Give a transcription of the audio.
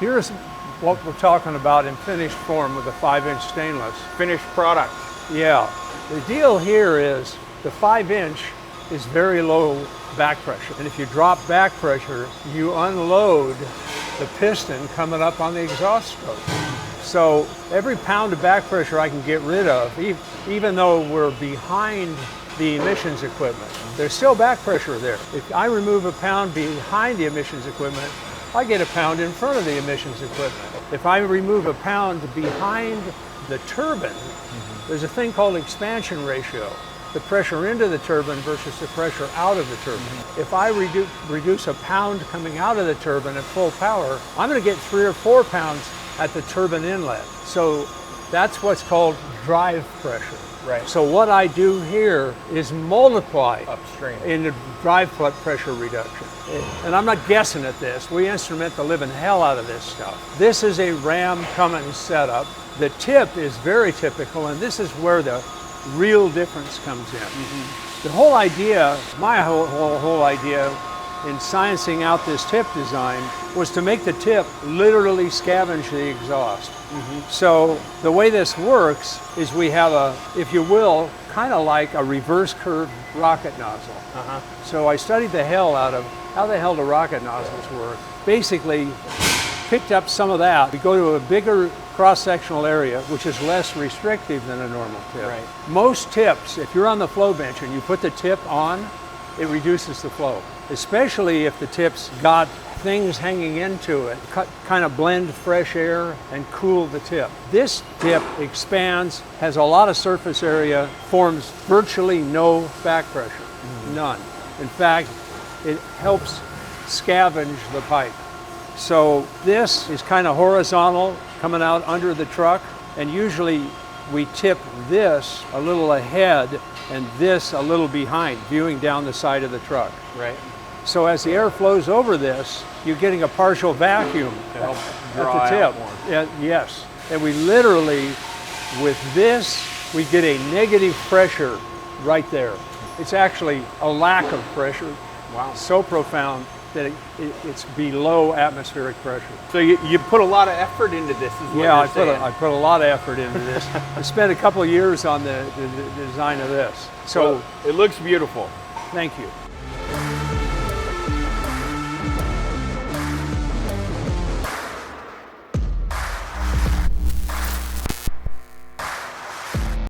Here's what we're talking about in finished form with a 5-inch stainless. Finished product. Yeah. The deal here is the 5-inch is very low back pressure. And if you drop back pressure, you unload the piston coming up on the exhaust stroke. So every pound of back pressure I can get rid of, even though we're behind the emissions equipment, there's still back pressure there. If I remove a pound behind the emissions equipment, I get a pound in front of the emissions equipment. If I remove a pound behind the turbine, there's a thing called expansion ratio, the pressure into the turbine versus the pressure out of the turbine. If I reduce a pound coming out of the turbine at full power, I'm going to get 3 or 4 pounds at the turbine inlet. So that's what's called drive pressure. Right. So what I do here is multiply upstream in the drive pressure reduction. And I'm not guessing at this. We instrument the living hell out of this stuff. This is a Ram Cummins setup. The tip is very typical, and this is where the real difference comes in. The whole idea, my whole idea in sciencing out this tip design was to make the tip literally scavenge the exhaust. So the way this works is we have a, if you will, kind of like a reverse curve rocket nozzle. So I studied the hell out of how the hell do rocket nozzles work. Basically picked up some of that. We go to a bigger cross-sectional area, which is less restrictive than a normal tip. Right. Most tips, if you're on the flow bench and you put the tip on, it reduces the flow, especially if the tip's got things hanging into it, kind of blend fresh air and cool the tip. This tip expands, has a lot of surface area, forms virtually no back pressure, none. In fact, it helps scavenge the pipe. So this is kind of horizontal, coming out under the truck, and usually we tip this a little ahead and this a little behind, viewing down the side of the truck. Right. So as the air flows over this, you're getting a partial vacuum To help at dry the tip. out more. Yes. And we literally, with this, we get a negative pressure right there. It's actually a lack of pressure. Wow. So profound that it's below atmospheric pressure. So you put a lot of effort into this, is what Yeah, you're saying. I put a lot of effort into this. I spent a couple of years on the design of this. So well, it looks beautiful. thank you.